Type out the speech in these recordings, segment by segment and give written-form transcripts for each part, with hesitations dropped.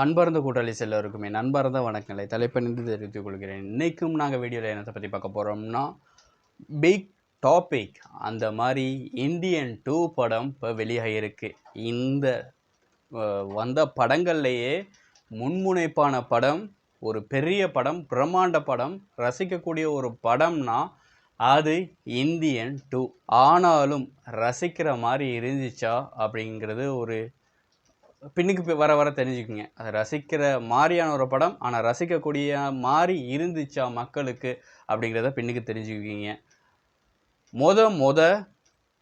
அன்பார்ந்த கூட்டாளி எல்லோருக்குமே நண்பார்ந்த வணக்கங்களை தலைப்பணிந்து தெரிவித்துக் கொள்கிறேன். இன்றைக்கும் நாங்கள் வீடியோவில் என்னத்தை பற்றி பார்க்க போகிறோம்னா, பிக் டாபிக் அந்த மாதிரி இந்தியன் 2 படம் இப்போ வெளியாகிருக்கு. இந்த வந்த படங்கள்லேயே முன்முனைப்பான படம், ஒரு பெரிய படம், பிரம்மாண்ட படம், ரசிக்கக்கூடிய ஒரு படம்னா அது இந்தியன் 2. ஆனாலும் ரசிக்கிற மாதிரி இருந்துச்சா அப்படிங்கிறது ஒரு பின்னுக்கு வர வர தெரிஞ்சுக்குங்க. அதை ரசிக்கிற மாதிரியான ஒரு படம், ஆனால் ரசிக்கக்கூடிய மாதிரி இருந்துச்சா மக்களுக்கு அப்படிங்கிறத பின்னுக்கு தெரிஞ்சுக்குவீங்க. மொத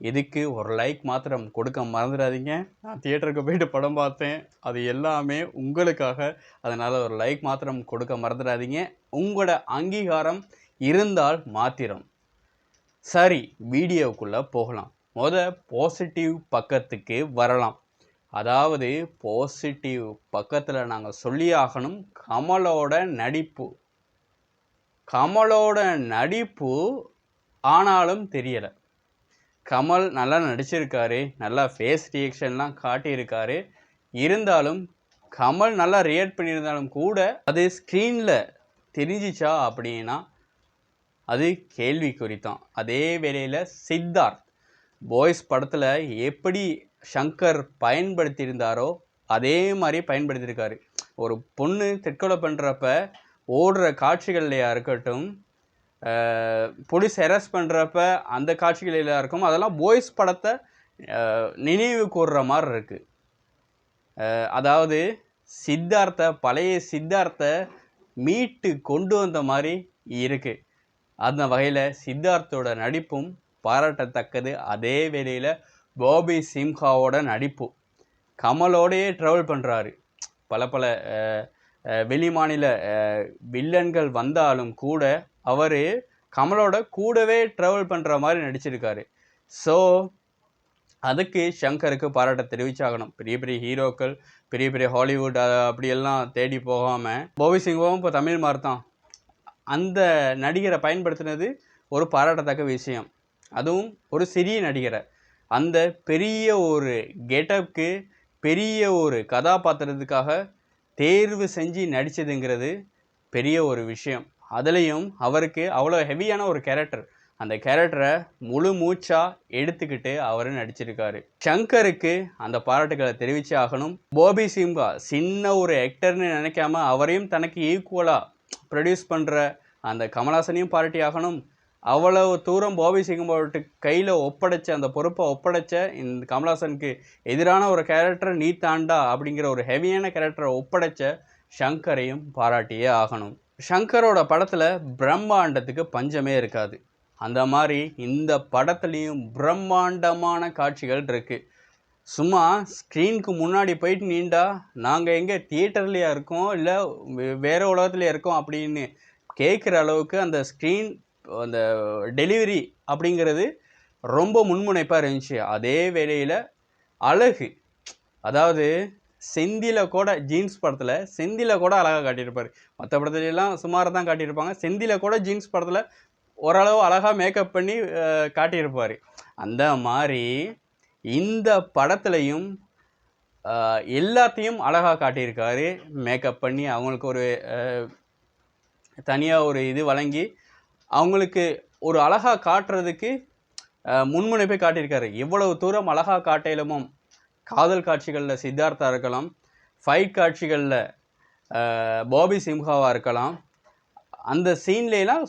இதுக்கு ஒரு லைக் மாத்திரம் கொடுக்க மறந்துடாதீங்க. நான் தியேட்டருக்கு போயிட்டு படம் பார்த்தேன், அது எல்லாமே உங்களுக்காக. அதனால் ஒரு லைக் மாத்திரம் கொடுக்க மறந்துடாதீங்க. உங்களோட அங்கீகாரம் இருந்தால் மாத்திரம். சரி, வீடியோக்குள்ளே போகலாம். பாசிட்டிவ் பக்கத்துக்கு வரலாம். அதாவது பாசிட்டிவ் பக்கத்தில் நாங்கள் சொல்லி ஆகணும். கமலோட நடிப்பு ஆனாலும் தெரியலை. கமல் நல்லா நடிச்சிருக்காரு, நல்லா ஃபேஸ் ரியாக்ஷன்லாம் காட்டியிருக்காரு. இருந்தாலும் கமல் நல்லா ரியாக்ட் பண்ணியிருந்தாலும் கூட அது ஸ்க்ரீனில் தெரிஞ்சிச்சா அப்படின்னா அது கேள்விக்குறித்தான். அதே வேளையில் சித்தார்த் பாய்ஸ் படத்தில் எப்படி ஷங்கர் பயன்படுத்தியிருந்தாரோ அதே மாதிரி பயன்படுத்தியிருக்காரு. ஒரு பொண்ணு தற்கொலை பண்ணுறப்ப ஓடுற காட்சிகள்லையா இருக்கட்டும், போலீஸ் அரெஸ்ட் பண்ணுறப்ப அந்த காட்சிகளில் இருக்கும், அதெல்லாம் பாய்ஸ் படத்தை நினைவு கூர்ற மாதிரி இருக்குது. அதாவது பழைய சித்தார்த்தை மீட்டு கொண்டு வந்த மாதிரி இருக்குது. அந்த வகையில் சித்தார்த்தோட நடிப்பும் பாராட்டத்தக்கது. அதே வேளையில் பாபி சிம்ஹாவோட நடிப்பு, கமலோடையே ட்ராவல் பண்ணுறாரு. பல வெளிமாநில வில்லன்கள் வந்தாலும் கூட அவர் கமலோட கூடவே ட்ராவல் பண்ணுற மாதிரி நடிச்சிருக்காரு. ஸோ அதுக்கு ஷங்கருக்கு பாராட்ட தெரிவிச்சாகணும். பெரிய பெரிய ஹீரோக்கள், பெரிய பெரிய ஹாலிவுட் அப்படியெல்லாம் தேடி போகாமல் பாபி சிம்ஹாவும் இப்போ தமிழ் மாதிரி தான் அந்த நடிகரை பயன்படுத்தினது ஒரு பாராட்டத்தக்க விஷயம். அதுவும் ஒரு சிறிய நடிகரை அந்த பெரிய ஒரு கெட்டப்க்கு, பெரிய ஒரு கதாபாத்திரத்துக்காக தேர்வு செஞ்சு நடித்ததுங்கிறது பெரிய ஒரு விஷயம். அதுலேயும் அவருக்கு அவ்வளோ ஹெவியான ஒரு கேரக்டர், அந்த கேரக்டரை முழு மூச்சாக எடுத்துக்கிட்டு அவர் நடிச்சிருக்காரு. ஷங்கருக்கு அந்த பாராட்டுகளை தெரிவிச்சே ஆகணும். பாபி சிம்ஹா சின்ன ஒரு ஆக்டர்னு நினைக்காம அவரையும் தனக்கு ஈக்குவலாக ப்ரொடியூஸ் பண்ணுற அந்த கமல்ஹாசனையும் பாராட்டி ஆகணும். அவ்வளவு தூரம் பாபி சிம்ஹாவோட கையில் ஒப்படைச்ச அந்த பொறுப்பை ஒப்படைச்ச இந்த கமல்ஹாசனுக்கு எதிரான ஒரு கேரக்டர் நீ தாண்டா அப்படிங்கிற ஒரு ஹெவியான கேரக்டரை ஒப்படைச்ச ஷங்கரையும் பாராட்டியே ஆகணும். ஷங்கரோட படத்தில் பிரம்மாண்டத்துக்கு பஞ்சமே இருக்காது. அந்த மாதிரி இந்த படத்துலேயும் பிரம்மாண்டமான காட்சிகள் இருக்குது. சும்மா ஸ்க்ரீனுக்கு முன்னாடி போயிட்டு நீண்டா நாங்கள் எங்கே தியேட்டர்லையா இருக்கோம் இல்லை வேறு உலகத்துலையா இருக்கோம் அப்படின்னு கேட்குற அளவுக்கு அந்த ஸ்க்ரீன், அந்த டெலிவரி அப்படிங்கிறது ரொம்ப முன்முனைப்பாக இருந்துச்சு. அதே வேளையில் அழகு, அதாவது செந்தில கூட ஜீன்ஸ் படத்தில் செந்தில கூட அழகாக காட்டியிருப்பார். மற்ற படத்துலலாம் சுமாராக தான் காட்டியிருப்பாங்க. செந்தில கூட ஜீன்ஸ் படத்தில் ஓரளவு அழகாக மேக்கப் பண்ணி காட்டியிருப்பார். அந்த மாதிரி இந்த படத்துலையும் எல்லாத்தையும் அழகாக காட்டியிருக்காரு. மேக்கப் பண்ணி அவங்களுக்கு ஒரு தனியாக ஒரு இது வழங்கி அவங்களுக்கு ஒரு அழகாக காட்டுறதுக்கு முன்முனைப்பை காட்டியிருக்காரு. எவ்வளவு தூரம் அழகாக காட்டிலுமோ காதல் காட்சிகளில் சித்தார்த்தா இருக்கலாம், ஃபைட் காட்சிகளில் பாபி சிம்ஹாவாக இருக்கலாம், அந்த சீன்லாம்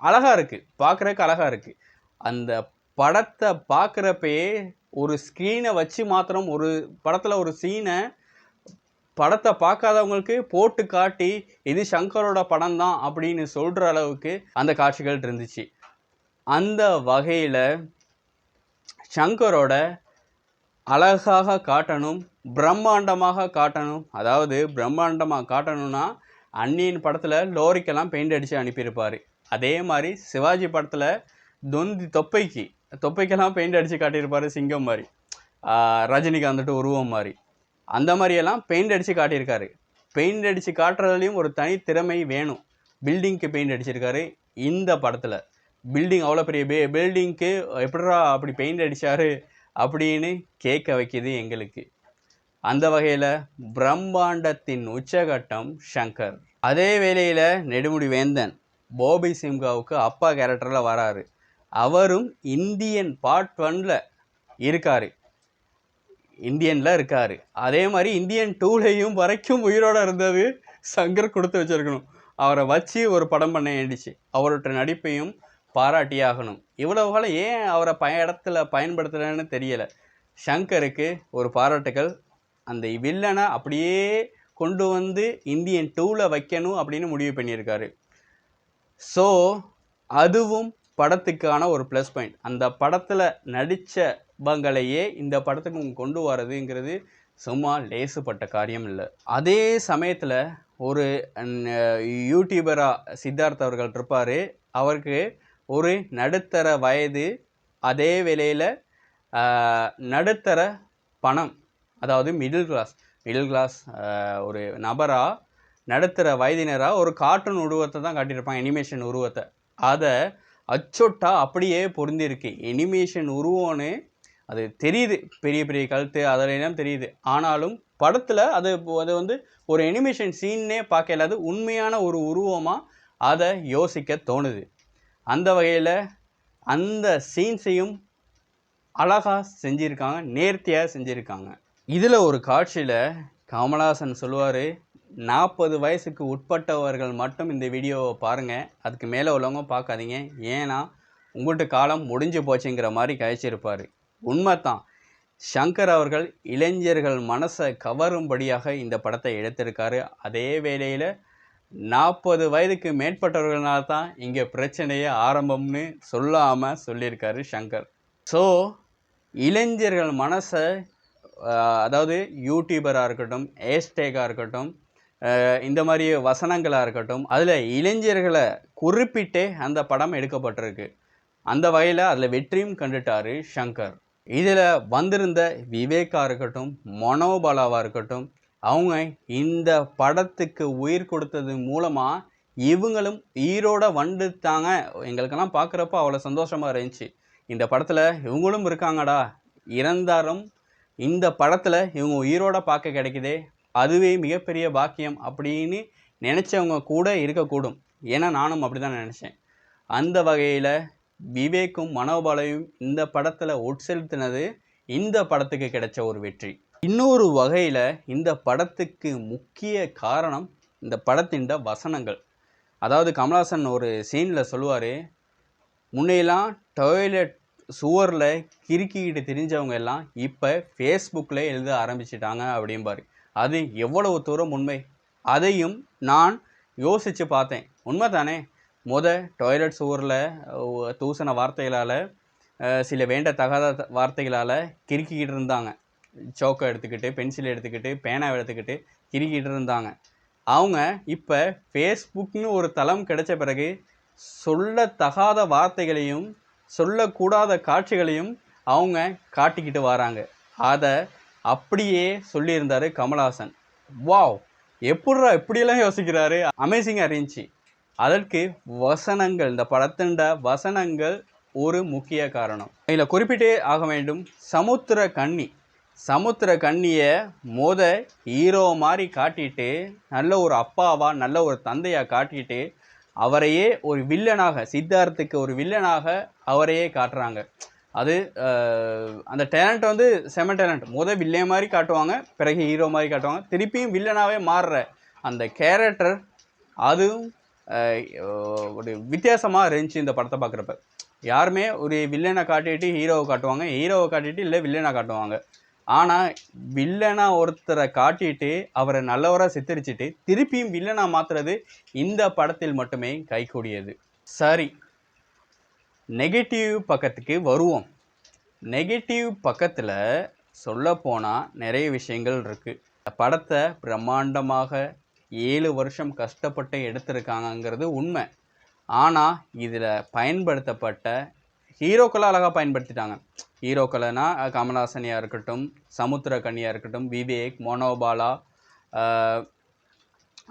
அழகாக இருக்குது, பார்க்குறதுக்கு அழகாக இருக்குது. அந்த படத்தை பார்க்குறப்பயே ஒரு ஸ்க்ரீனை வச்சு மாத்திரம் ஒரு படத்தில் ஒரு சீனை படத்தை பார்க்காதவங்களுக்கு போட்டு காட்டி இது ஷங்கரோட படம் தான் அப்படின்னு சொல்கிற அளவுக்கு அந்த காட்சிகள் இருந்துச்சு. அந்த வகையில் ஷங்கரோட அழகாக காட்டணும், பிரம்மாண்டமாக காட்டணும். அதாவது பிரம்மாண்டமாக காட்டணும்னா அன்னியின் படத்தில் லோரிக்கெல்லாம் பெயிண்ட் அடித்து அனுப்பியிருப்பார். அதே மாதிரி சிவாஜி படத்தில் தொப்பைக்கெல்லாம் பெயிண்ட் அடித்து காட்டியிருப்பார், சிங்கம் மாதிரி, ரஜினிகாந்த் உருவம் மாதிரி. அந்த மாதிரியெல்லாம் பெயிண்ட் அடித்து காட்டியிருக்காரு. பெயிண்ட் அடித்து காட்டுறதுலேயும் ஒரு தனி திறமை வேணும். பில்டிங்க்கு பெயிண்ட் அடிச்சிருக்காரு இந்த படத்தில். பில்டிங் அவ்வளோ பெரிய பில்டிங்க்கு எப்படா அப்படி பெயிண்ட் அடித்தார் அப்படின்னு கேட்க வைக்கிது எங்களுக்கு. அந்த வகையில் பிரம்மாண்டத்தின் உச்சகட்டம் ஷங்கர். அதே வேளையில் நெடுமுடி வேந்தன் பாபி சிம்ஹாவுக்கு அப்பா கேரக்டரில் வராரு. அவரும் இந்தியன் பார்ட் 1ல் இருக்கார், இந்தியனில் இருக்கார். அதே மாதிரி இந்தியன் 2லையும் வரைக்கும் உயிரோடு இருந்தது சங்கர் கொடுத்து வச்சிருக்கணும். அவரை வச்சு ஒரு படம் பண்ண வேண்டிச்சு. அவரோட நடிப்பையும் பாராட்டியாகணும். இவ்வளவு காலம் ஏன் அவரை இடத்துல பயன்படுத்தலைன்னு தெரியலை. ஷங்கருக்கு ஒரு பாராட்டுகள். அந்த வில்லனை அப்படியே கொண்டு வந்து இந்தியன் 2ல் வைக்கணும் அப்படின்னு முடிவு பண்ணியிருக்காரு. ஸோ அதுவும் படத்துக்கான ஒரு ப்ளஸ் பாயிண்ட். அந்த படத்தில் நடித்தவங்களையே இந்த படத்துக்கு கொண்டு வரதுங்கிறது சும்மா லேசுப்பட்ட காரியம் இல்லை. அதே சமயத்தில் ஒரு யூடியூபராக சித்தார்த் அவர்கள் இருப்பார். அவருக்கு ஒரு நடுத்தர வயது, அதே வேளையில் நடுத்தர பணம், அதாவது மிடில் கிளாஸ் ஒரு நபராக, நடுத்தர வயதினராக ஒரு கார்ட்டூன் உருவத்தை தான் காட்டியிருப்பாங்க, அனிமேஷன் உருவத்தை. அதை அச்சொட்டா அப்படியே பொருந்திருக்கு. அனிமேஷன் உருவம்னு அது தெரியுது, பெரிய பெரிய கழுத்து அதெல்லாம் தெரியுது. ஆனாலும் படத்தில் அது வந்து ஒரு அனிமேஷன் சீன்னே பார்க்கல, அது உண்மையான ஒரு உருவமாக அதை யோசிக்க தோணுது. அந்த வகையில் அந்த சீன்ஸையும் அழகாக செஞ்சுருக்காங்க, நேர்த்தியாக செஞ்சுருக்காங்க. இதில் ஒரு காட்சியில் கமல்ஹாசன் சொல்லுவார், 40 வயசுக்கு உட்பட்டவர்கள் மட்டும் இந்த வீடியோவை பாருங்கள், அதுக்கு மேலே உள்ளவங்க பார்க்காதீங்க, ஏன்னா உங்கள்கிட்ட காலம் முடிஞ்சு போச்சுங்கிற மாதிரி கழிச்சிருப்பார். உண்மைத்தான். ஷங்கர் அவர்கள் இளைஞர்கள் மனசை கவரும்படியாக இந்த படத்தை எடுத்திருக்காரு. அதே வேளையில் 40 வயதுக்கு மேற்பட்டவர்களால தான் இங்கே பிரச்சனையே ஆரம்பம்னு சொல்லாமல் சொல்லியிருக்காரு ஷங்கர். ஸோ இளைஞர்கள் மனசை, அதாவது யூடியூபராக இருக்கட்டும், ஹேஷ்டேக்காக இருக்கட்டும், இந்த மாதிரி வசனங்களாக இருக்கட்டும், அதில் இளைஞர்களை குறிப்பிட்டே அந்த படம் எடுக்கப்பட்டிருக்கு. அந்த வகையில் அதில் வெற்றியும் கண்டுட்டார் ஷங்கர். இதில் வந்திருந்த விவேகா இருக்கட்டும், மனோபாலாவாக இருக்கட்டும், அவங்க இந்த படத்துக்கு உயிர் கொடுத்தது மூலமாக இவங்களும் ஈரோட வந்துட்டாங்க. எங்களுக்கெல்லாம் பார்க்குறப்ப அவ்வளோ சந்தோஷமாக இருந்துச்சு. இந்த படத்தில் இவங்களும் இருக்காங்கடா, இறந்தாலும் இந்த படத்தில் இவங்க உயிரோட பார்க்க கிடைக்குதே, அதுவே மிகப்பெரிய பாக்கியம் அப்படின்னு நினச்சவங்க கூட இருக்கக்கூடும். ஏன்னா நானும் அப்படி தான் நினச்சேன். அந்த வகையில் விவேக்கும் மனோபாலையும் இந்த படத்தில் உட்செலுத்தினது இந்த படத்துக்கு கிடைச்ச ஒரு வெற்றி. இன்னொரு வகையில் இந்த படத்துக்கு முக்கிய காரணம் இந்த படத்தின் வசனங்கள். அதாவது கமல்ஹாசன் ஒரு சீனில் சொல்லுவார், முன்னையெல்லாம் டாய்லெட் சுவரில் கிறுக்கிக்கிட்டு தெரிஞ்சவங்க எல்லாம் இப்போ ஃபேஸ்புக்கில் எழுத ஆரம்பிச்சிட்டாங்க அப்படிம்பார். அது எவ்வளவு தூரம் உண்மை, அதையும் நான் யோசித்து பார்த்தேன். உண்மை தானே? டாய்லெட் சுவரில் தூசண வார்த்தைகளால், சில வேண்டத்தகாத வார்த்தைகளால் கிறுக்கிக்கிட்டு இருந்தாங்க. சோக்கை எடுத்துக்கிட்டு, பென்சிலை எடுத்துக்கிட்டு, பேனாவை எடுத்துக்கிட்டு கிறுக்கிட்டு இருந்தாங்க. அவங்க இப்போ ஃபேஸ்புக்னு ஒரு தளம் கிடைச்ச பிறகு சொல்லத்தகாத வார்த்தைகளையும் சொல்லக்கூடாத காட்சிகளையும் அவங்க காட்டிக்கிட்டு வராங்க. அதை அப்படியே சொல்லியிருந்தார் கமல்ஹாசன். வாவ், எப்படியெல்லாம் யோசிக்கிறாரு, அமேசிங்காக இருந்துச்சு. அதற்கு வசனங்கள், இந்த படத்தின் வசனங்கள் ஒரு முக்கிய காரணம். இதில் குறிப்பிட்டே ஆக வேண்டும். சமுத்திர கன்னியை ஹீரோ மாதிரி காட்டிட்டு, நல்ல ஒரு அப்பாவா, நல்ல ஒரு தந்தையாக காட்டிட்டு, அவரையே ஒரு வில்லனாக, சித்தார்த்துக்கு ஒரு வில்லனாக அவரையே காட்டுறாங்க. அது அந்த டேலண்ட் வந்து செம டேலண்ட். வில்லே மாதிரி காட்டுவாங்க, பிறகு ஹீரோ மாதிரி காட்டுவாங்க, திருப்பியும் வில்லனாகவே மாறுற அந்த கேரக்டர், அதுவும் ஒரு வித்தியாசமாக இருந்துச்சு இந்த படத்தை பார்க்குறப்ப. யாருமே ஒரு வில்லனை காட்டிட்டு ஹீரோவை காட்டுவாங்க, ஹீரோவை காட்டிட்டு இல்லை வில்லனை காட்டுவாங்க. ஆனால் வில்லனா ஒருத்தரை காட்டிட்டு அவரை நல்லவராக சித்தரிச்சுட்டு திருப்பியும் வில்லனா மாற்றுறது இந்த படத்தில் மட்டுமே கைகூடியது. சரி, நெகட்டிவ் பக்கத்துக்கு வருவோம். நெகட்டிவ் பக்கத்தில் சொல்லப்போனால் நிறைய விஷயங்கள் இருக்குது. படத்தை பிரம்மாண்டமாக 7 வருஷம் கஷ்டப்பட்டு எடுத்திருக்காங்கங்கிறது உண்மை. ஆனால் இதில் பயன்படுத்தப்பட்ட ஹீரோக்களை அழகாக பயன்படுத்திட்டாங்க. ஹீரோக்களைனா கமல்ஹாசனியாக இருக்கட்டும், சமுத்திரக்கனியாக இருக்கட்டும், விவேக், மனோபாலா,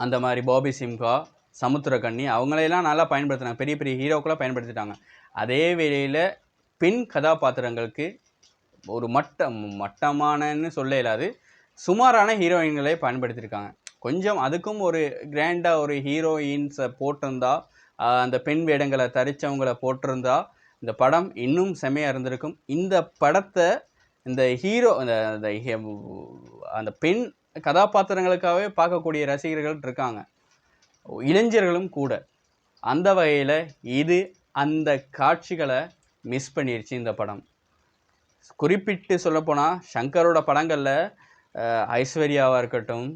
அந்த மாதிரி பாபி சிம்ஹா, சமுத்திரக்கன்னி, அவங்களையெல்லாம் நல்லா பயன்படுத்தினாங்க. பெரிய பெரிய ஹீரோக்களாக பயன்படுத்திட்டாங்க. அதே வேளையில் பெண் கதாபாத்திரங்களுக்கு ஒரு மட்டமானன்னு சொல்ல இயலாது, சுமாரான ஹீரோயின்களை பயன்படுத்தியிருக்காங்க. கொஞ்சம் அதுக்கும் ஒரு கிராண்டாக ஒரு ஹீரோயின்ஸை போட்டிருந்தா, அந்த பெண் வேடங்களை தரித்தவங்களை போட்டிருந்தா இந்த படம் இன்னும் செம்மையாக இருந்திருக்கும். இந்த படத்தை இந்த ஹீரோ அந்த பெண் கதாபாத்திரங்களுக்காகவே பார்க்கக்கூடிய ரசிகர்கள் இருக்காங்க, இளைஞர்களும் கூட. அந்த வகையில் இது அந்த காட்சிகளை மிஸ் பண்ணிருச்சு இந்த படம். குறிப்பிட்டு சொல்லப்போனால் ஷங்கரோட படங்களில் ஐஸ்வர்யாவாக இருக்கட்டும்,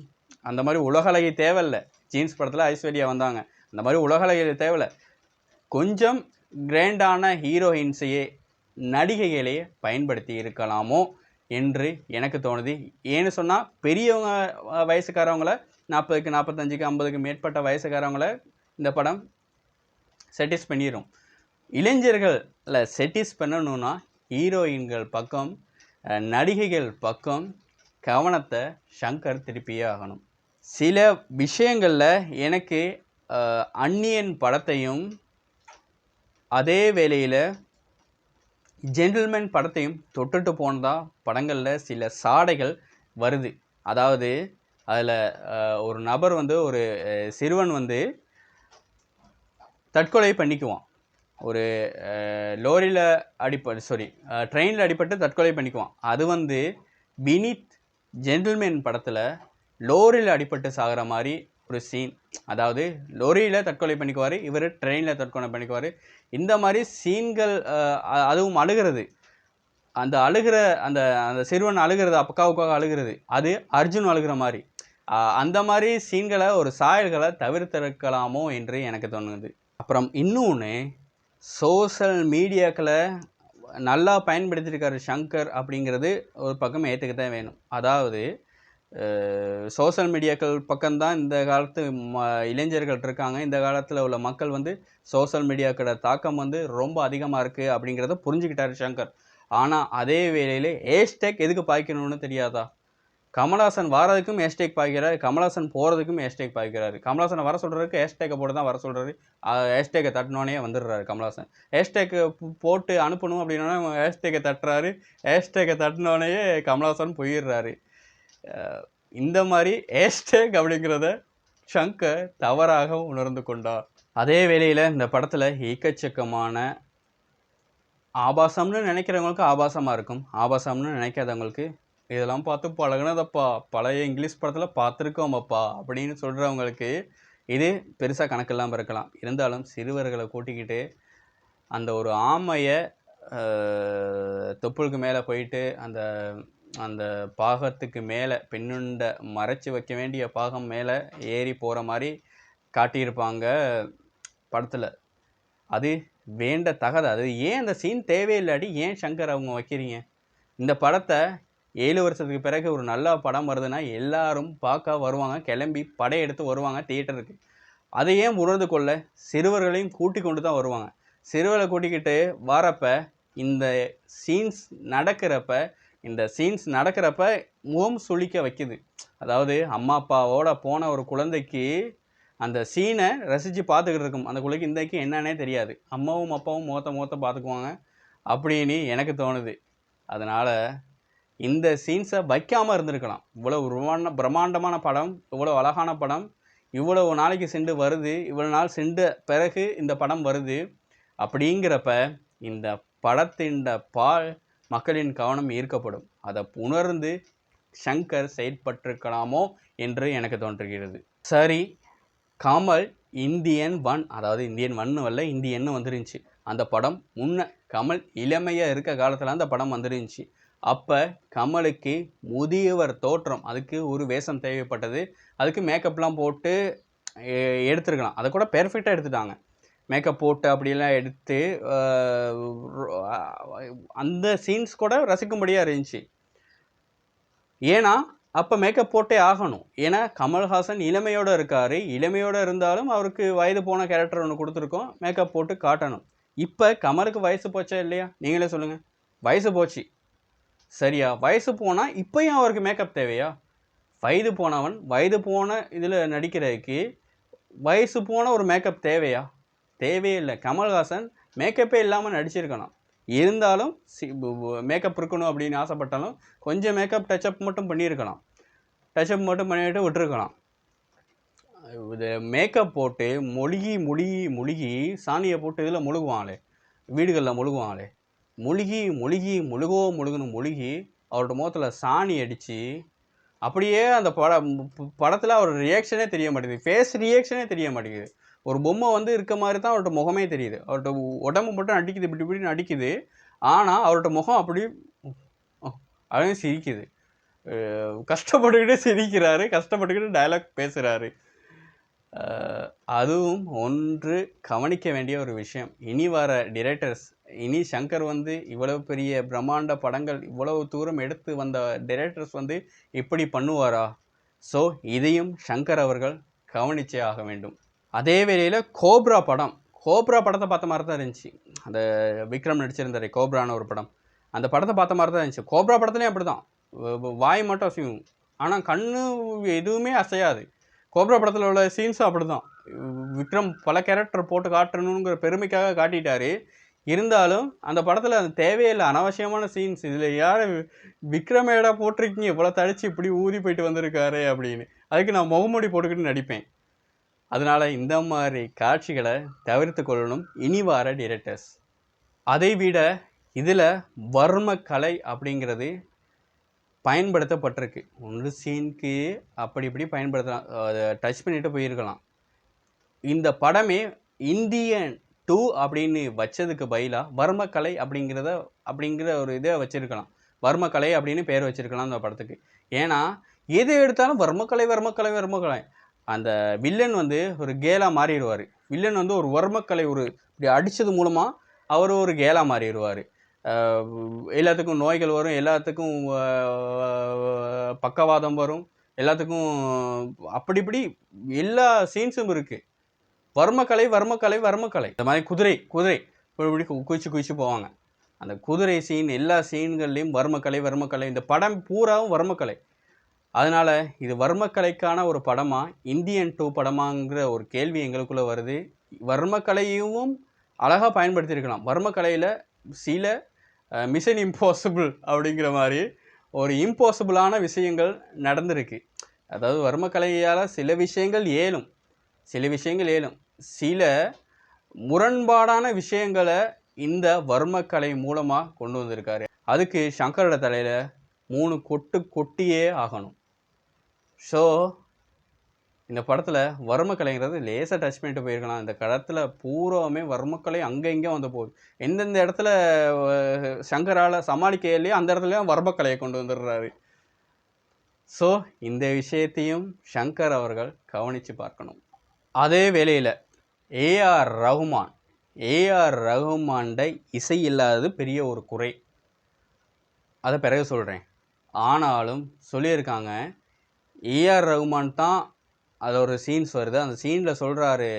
அந்த மாதிரி உலகளகி தேவையில்லை. ஜீன்ஸ் படத்தில் ஐஸ்வர்யா வந்தாங்க, அந்த மாதிரி உலகளகி தேவையில்லை. கொஞ்சம் கிராண்டான ஹீரோயின்ஸையே நடிகைகளையே பயன்படுத்தி இருக்கலாமோ என்று எனக்கு தோணுது. ஏன்னு சொன்னால் பெரியவங்க வயசுக்காரவங்கள 40க்கு 45க்கு 50க்கு மேற்பட்ட வயசுக்காரவங்கள இந்த படம் செட்டிஸ் பண்ணிடும். இளைஞர்களில் செட்டிஸ் பண்ணணுன்னா ஹீரோயின்கள் பக்கம், நடிகைகள் பக்கம் கவனத்தை ஷங்கர் திருப்பியே ஆகணும். சில விஷயங்களில் எனக்கு அந்நியன் படத்தையும் அதே வேளையில் ஜென்டில்மேன் படத்தையும் தொட்டுட்டு போனதா படங்களில் சில சாடைகள் வருது. அதாவது அதில் ஒரு நபர் ஒரு சிறுவன் தற்கொலை பண்ணிக்குவான். ஒரு லோரியில் ட்ரெயினில் அடிபட்டு தற்கொலை பண்ணிக்குவான். அது பீனித் ஜென்டில்மேன் படத்தில் லோரியில் அடிபட்டு சாகிற மாதிரி ஒரு சீன். அதாவது லோரியில் தற்கொலை பண்ணிக்குவார், இவர் ட்ரெயினில் தற்கொலை பண்ணிக்குவார். இந்த மாதிரி சீன்கள், அதுவும் அழுகிறது, அந்த அந்த சிறுவன் அழுகிறது, அக்காவுக்காக அழுகிறது, அது அர்ஜுன் அழுகிற மாதிரி. அந்த மாதிரி சீன்களை, ஒரு சாயல்களை தவிர்த்திருக்கலாமோ என்று எனக்கு தோணுது. அப்புறம் இன்னொன்று, சோஷியல் மீடியாக்களை நல்லா பயன்படுத்தியிருக்காரு ஷங்கர் அப்படிங்கிறது ஒரு பக்கம் ஏற்றுக்கத்தான் வேணும். அதாவது சோஷியல் மீடியாக்கள் பக்கம்தான் இந்த காலத்து இளைஞர்கள் இருக்காங்க. இந்த காலத்தில் உள்ள மக்கள் சோஷியல் மீடியாக்களோட தாக்கம் ரொம்ப அதிகமாக இருக்குது அப்படிங்கிறத புரிஞ்சுக்கிட்டாரு ஷங்கர். ஆனால் அதே வேளையில் ஹேஷ்டேக் எதுக்கு பாய்க்கணும்னு தெரியாதா? கமல்ஹாசன் வாரதுக்கும் ஹேஷ்டேக் பாய்க்கிறாரு, கமல்ஹாசன் போகிறதுக்கும் ஹேஷ்டேக் பாய்க்கிறாரு. கமல்ஹாசனை வர சொல்கிறதுக்கு ஹேஷ்டேக்கை போட்டு தான் வர சொல்கிறாரு. ஹேஷ்டேக்கை தட்டினோடனே வந்துடுறாரு கமல்ஹாசன். ஹேஷ்டேக்கு போட்டு அனுப்பணும் அப்படின்னா ஹேஷ்டேக்கை தட்டுறாரு, ஹேஷ்டேக்கை தட்டினோடனே கமல்ஹாசன் போயிடுறாரு. இந்த மாதிரி ஹேஷ்டேக் அப்படிங்கிறத ஷங்கர் தவறாக உணர்ந்து கொண்டார். அதே வேளையில் இந்த படத்தில் எக்கச்சக்கமான ஆபாசம்னு நினைக்கிறவங்களுக்கு ஆபாசமாக இருக்கும், ஆபாசம்னு நினைக்காதவங்களுக்கு இதெல்லாம் பார்த்து பழகுனதப்பா, பழைய இங்கிலீஷ் படத்தில் பார்த்துருக்கோமப்பா அப்படின்னு சொல்கிறவங்களுக்கு இது பெருசாக கணக்கெல்லாம் இருக்கலாம். இருந்தாலும் சிறுவர்களை கூட்டிக்கிட்டு அந்த ஒரு ஆமையை தொப்புளுக்கு மேலே போயிட்டு அந்த அந்த பாகத்துக்கு மேலே, பெண்ணுண்ட மறைச்சி வைக்க வேண்டிய பாகம் மேலே ஏறி போகிற மாதிரி காட்டியிருப்பாங்க படத்தில். அது வேண்டத்தகது. அது ஏன் அந்த சீன் தேவையில்லாடி ஏன் ஷங்கர் அவங்க வைக்கிறீங்க? இந்த படத்தை 7 வருஷத்துக்கு பிறகு ஒரு நல்ல படம் வருதுன்னா எல்லாரும் பார்க்க வருவாங்க, கிளம்பி படையெடுத்து வருவாங்க தியேட்டருக்கு. அதை ஏன் உணர்ந்து கொள்ள சிறுவர்களையும் கூட்டி கொண்டு தான் வருவாங்க. சிறுவர்களை கூட்டிக்கிட்டு வரப்ப இந்த சீன்ஸ் நடக்கிறப்ப முகம் சுளிக்க வைக்குது. அதாவது அம்மா அப்பாவோட போன ஒரு குழந்தைக்கு அந்த சீனை ரசித்து பார்த்துக்கிட்டு இருக்கும். அந்த குழந்தைக்கு இன்றைக்கு என்னன்னே தெரியாது, அம்மாவும் அப்பாவும் முகத்தை பார்த்துக்குவாங்க அப்படின்னு எனக்கு தோணுது. அதனால் இந்த சீன்ஸை வைக்காமல் இருந்திருக்கலாம். இவ்வளோ பிரம்மாண்டமான படம், இவ்வளோ அழகான படம், இவ்வளவு நாளைக்கு சென்று வருது, இவ்வளோ நாள் சென்ற பிறகு இந்த படம் வருது. அப்படிங்கிறப்ப இந்த படத்தின் பால் மக்களின் கவனம் ஈர்க்கப்படும். அதை உணர்ந்து ஷங்கர் செயற்பட்டிருக்கலாமோ என்று எனக்கு தோன்றுகிறது. சரி, கமல் இந்தியன் 1, அதாவது இந்தியன் 1 வரல, இந்தியன்னு வந்துருந்துச்சு. அந்த படம் கமல் இளமையாக இருக்க காலத்தில் அந்த படம் வந்துருந்துச்சு. அப்போ கமலுக்கு முதியவர் தோற்றம், அதுக்கு ஒரு வேஷம் தேவைப்பட்டது. அதுக்கு மேக்கப்லாம் போட்டு எடுத்துருக்கலாம். அதை கூட பெர்ஃபெக்டாக எடுத்துட்டாங்க. மேக்கப் போட்டு அப்படியெல்லாம் எடுத்து அந்த சீன்ஸ் கூட ரசிக்கும்படியாக இருந்துச்சு. ஏன்னா அப்போ மேக்கப் போட்டே ஆகணும். ஏன்னா கமல்ஹாசன் இளமையோடு இருக்கார். இளமையோடு இருந்தாலும் அவருக்கு வயது போன கேரக்டர் ஒன்று கொடுத்துருக்கோம், மேக்கப் போட்டு காட்டணும். இப்போ கமலுக்கு வயசு போச்சா இல்லையா? நீங்களே சொல்லுங்கள். வயசு போச்சு, சரியா? வயசு போனால் இப்போயும் அவருக்கு மேக்கப் தேவையா? வயது போன இதில் நடிக்கிறதுக்கு வயசு போன ஒரு மேக்கப் தேவையா? தேவையே இல்லை. கமல்ஹாசன் மேக்கப்பே இல்லாமல் நடிச்சிருக்கணும். இருந்தாலும் மேக்கப் இருக்கணும் அப்படின்னு ஆசைப்பட்டாலும் கொஞ்சம் மேக்கப் டச்சப் மட்டும் பண்ணியிருக்கலாம். டச்சப் மட்டும் பண்ணிட்டு விட்டுருக்கலாம். இது மேக்கப் போட்டு முழுகி சாணியை போட்டு இதில் முழுகுவாங்களே, வீடுகளில் முழுகுவாங்களே, முழுகுன்னு முழுகி அவரோட முகத்தில் சாணி அடித்து அப்படியே அந்த படத்தில் அவர் ரியாக்ஷனே தெரிய மாட்டேங்குது, ஃபேஸ் ரியாக்ஷனே தெரிய மாட்டேங்குது. ஒரு பொம்மை வந்து இருக்க மாதிரி தான் அவர்கிட்ட முகமே தெரியுது. அவர்கிட்ட உடம்பு மட்டும் அடிக்குது, இப்படி இப்படின்னு அடிக்குது. ஆனால் அவர்கிட்ட முகம் அப்படி அப்படியே சிரிக்குது. கஷ்டப்பட்டுக்கிட்டே சிரிக்கிறாரு, கஷ்டப்பட்டுக்கிட்டு டைலாக் பேசுகிறாரு. அதுவும் ஒன்று கவனிக்க வேண்டிய ஒரு விஷயம். இனி வர டிரெக்டர்ஸ், இனி சங்கர் வந்து இவ்வளவு பெரிய பிரம்மாண்ட படங்கள் இவ்வளவு தூரம் எடுத்து வந்த டிரெக்டர்ஸ் வந்து இப்படி பண்ணுவாரா? ஸோ இதையும் சங்கர் அவர்கள் கவனிச்சே ஆக வேண்டும். அதே வேளையில் கோப்ரா படத்தை பார்த்த மாதிரி தான் இருந்துச்சு. அந்த விக்ரம் நடிச்சிருந்தார் கோப்ரான ஒரு படம், அந்த படத்தை பார்த்த மாதிரி தான் இருந்துச்சு. கோப்ரா படத்துலேயும் அப்படி தான், வாய் மட்டும் அசையும், ஆனால் கண்ணு எதுவுமே அசையாது. கோப்ரா படத்தில் உள்ள சீன்ஸும் அப்படி தான். விக்ரம் பல கேரக்டர் போட்டு காட்டணுங்கிற பெருமைக்காக காட்டிட்டாரு. இருந்தாலும் அந்த படத்தில் அது தேவையில்லை, அனாவசியமான சீன்ஸ். இதில் யார் விக்ரமேடா போட்டிருக்கீங்க, இவ்வளோ தடிச்சு இப்படி ஊதி போயிட்டு வந்திருக்காரு அப்படின்னு. அதுக்கு நான் முகமூடி போட்டுக்கிட்டு நடிப்பேன். அதனால் இந்த மாதிரி காட்சிகளை தவிர்த்து கொள்ளணும் இனி வர டிரெக்டர்ஸ். அதை விட இதில் வர்ம கலை அப்படிங்கிறது பயன்படுத்தப்பட்டிருக்கு. ஒன்று சீனுக்கு அப்படி இப்படி பயன்படுத்தலாம், அதை டச் பண்ணிட்டு போயிருக்கலாம். இந்த படமே இந்தியன் 2 அப்படின்னு வச்சதுக்கு பதிலாக வர்மக்கலை அப்படிங்கிற ஒரு இதை வச்சுருக்கலாம். வர்மக்கலை அப்படின்னு பேர் வச்சுருக்கலாம் அந்த படத்துக்கு. ஏன்னா எது எடுத்தாலும் வர்மக்கலை. அந்த வில்லன் வந்து ஒரு கேலாக மாறிடுவார். வில்லன் வந்து ஒரு வர்மக்கலை ஒரு இப்படி அடித்தது மூலமாக அவர் ஒரு கேலாக மாறிடுவார். எல்லாத்துக்கும் நோய்கள் வரும், எல்லாத்துக்கும் பக்கவாதம் வரும், எல்லாத்துக்கும் அப்படி இப்படி எல்லா சீன்ஸும் இருக்குது. வர்மக்கலை. இந்த மாதிரி குதிரை இப்படி குதிச்சு போவாங்க. அந்த குதிரை சீன், எல்லா சீன்கள்லையும் வர்மக்கலை. இந்த படம் பூராவும் வர்மக்கலை. அதனால் இது வர்மக்கலைக்கான ஒரு படமா, இந்தியன் 2 படமாங்கிற ஒரு கேள்வி எங்களுக்குள்ளே வருது. வர்மக்கலையும் அழகாக பயன்படுத்தியிருக்கலாம். வர்மக்கலையில் சில மிஷன் இம்பாசிபிள் அப்படிங்கிற மாதிரி ஒரு இம்பாசிபிளான விஷயங்கள் நடந்திருக்கு. அதாவது வர்மக்கலையால் சில விஷயங்கள் ஏலும், சில முரண்பாடான விஷயங்களை இந்த வர்மக்கலை மூலமாக கொண்டு வந்திருக்காரு. அதுக்கு சங்கரோட தலையில் 3 கொட்டு கொட்டியே ஆகணும். ஸோ இந்த படத்தில் வர்மக்கலைங்கிறது லேசாக டச் பண்ணிட்டு போயிருக்கலாம். இந்த கடத்தில் பூராவுமே வர்மக்கலை அங்கே இங்கே வந்து போகுது. எந்தெந்த இடத்துல சங்கரால் சமாளிக்க இல்லையோ அந்த இடத்துலையும் வர்மக்கலையை கொண்டு வந்துடுறாரு. ஸோ இந்த விஷயத்தையும் சங்கர் அவர்கள் கவனித்து பார்க்கணும். அதே வேளையில் ஏஆர் ரகுமான்ட இசை இல்லாதது பெரிய ஒரு குறை, அதை பிறகு சொல்கிறேன். ஆனாலும் சொல்லியிருக்காங்க, ஏஆர் ரகுமான் தான் அது ஒரு சீன்ஸ் வருது. அந்த சீனில் சொல்கிறாரு,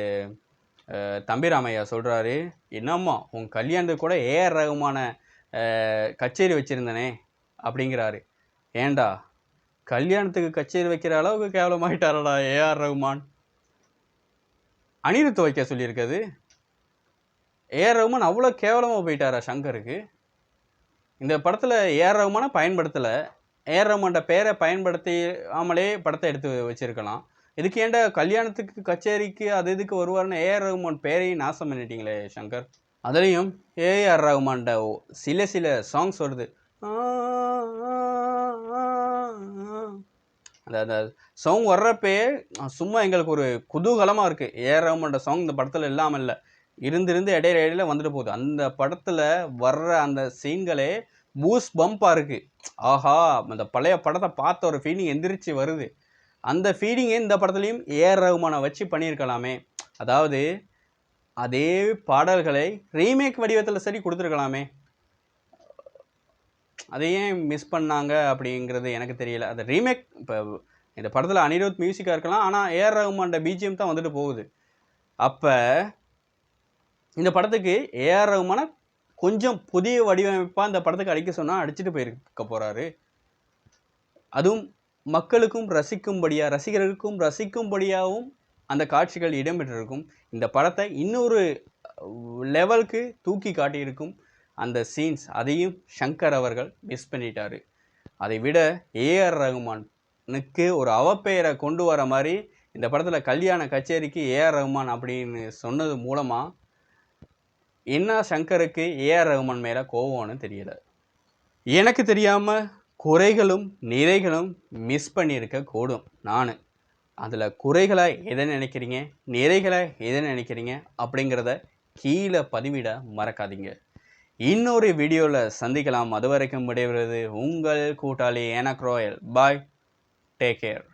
தம்பிராமையா சொல்கிறாரு, என்னம்மா உன் கல்யாணத்துக்கு கூட ஏஆர் ரகுமான கச்சேரி வச்சுருந்தனே அப்படிங்கிறாரு. ஏண்டா கல்யாணத்துக்கு கச்சேரி வைக்கிற அளவுக்கு கேவலமாயிட்டாரடா ஏஆர் ரகுமான். அனிருத் வைக்க சொல்லியிருக்குது. ஏஆர் ரகுமான் அவ்வளோ கேவலமாக போயிட்டாரா சங்கருக்கு? இந்த படத்தில் ஏஆர் ரகுமானை பயன்படுத்தலை, ஏஆர் ரகுமான்ட பேரை பயன்படுத்தாமலே படத்தை எடுத்து வச்சுருக்கலாம். இதுக்கு ஏன்டா கல்யாணத்துக்கு கச்சேரிக்கு அது இதுக்கு வருவார்னு ஏஆர் ரகுமான் பேரையும் நாசம் பண்ணிட்டீங்களே சங்கர். அதுலேயும் ஏஆர் ரகுமான்ட சில சாங்ஸ் வருது, அந்த சாங் வர்றப்பே சும்மா எங்களுக்கு ஒரு குதூகலமாக இருக்குது. ஏஆர் ரகுமான்ட சாங் இந்த படத்தில் இல்லாமல் இல்லை, இருந்து இடையில வந்துட்டு போகுது. அந்த படத்தில் வர்ற அந்த சீன்களே பூஸ் பம்பாக இருக்குது. ஆஹா, அந்த பழைய படத்தை பார்த்த ஒரு ஃபீலிங் எந்திரிச்சு வருது. அந்த ஃபீலிங்கை இந்த படத்துலையும் ஏஆர் ரகுமானை வச்சு பண்ணியிருக்கலாமே. அதாவது அதே பாடல்களை ரீமேக் வடிவத்தில் சரி கொடுத்துருக்கலாமே. அதை ஏன் மிஸ் பண்ணாங்க அப்படிங்கிறது எனக்கு தெரியல. அந்த ரீமேக் இப்போ இந்த படத்தில் அனிருத் மியூசிக்காக இருக்கலாம், ஆனால் ஏஆர் ரகுமான்ட பிஜிஎம் தான் வந்துட்டு போகுது. அப்போ இந்த படத்துக்கு ஏஆர் ரகுமான கொஞ்சம் புதிய வடிவமைப்பாக இந்த படத்துக்கு அடிக்க சொன்னால் அடிச்சுட்டு போயிருக்க போகிறாரு. அதுவும் மக்களுக்கும் ரசிகர்களுக்கும் ரசிக்கும்படியாகவும் அந்த காட்சிகள் இடம்பெற்றிருக்கும். இந்த படத்தை இன்னொரு லெவலுக்கு தூக்கி காட்டியிருக்கும் அந்த சீன்ஸ், அதையும் சங்கர் அவர்கள் மிஸ் பண்ணிட்டாரு. அதை விட ஏஆர் ரகுமான் ரஹ்மானுக்கு ஒரு அவப்பெயரை கொண்டு வர மாதிரி இந்த படத்தில் கல்யாண கச்சேரிக்கு ஏஆர் ரஹ்மான் அப்படின்னு சொன்னது மூலமாக என்ன சங்கருக்கு ஏஆர் ரஹ்மான் மேலே கோவம்னு தெரியல. எனக்கு தெரியாமல் குறைகளும் நிறைகளும் மிஸ் பண்ணியிருக்க கூடும். நான் அதில் குறைகளை எதை நினைக்கிறீங்க, நிறைகளை எதை நினைக்கிறீங்க அப்படிங்கிறத கீழே பதிவிட மறக்காதீங்க. இன்னொரு வீடியோவில் சந்திக்கலாம். அது வரைக்கும் விடைபெறுவது உங்கள் கூட்டாளி எனக் ராயல். பாய், டேக் கேர்.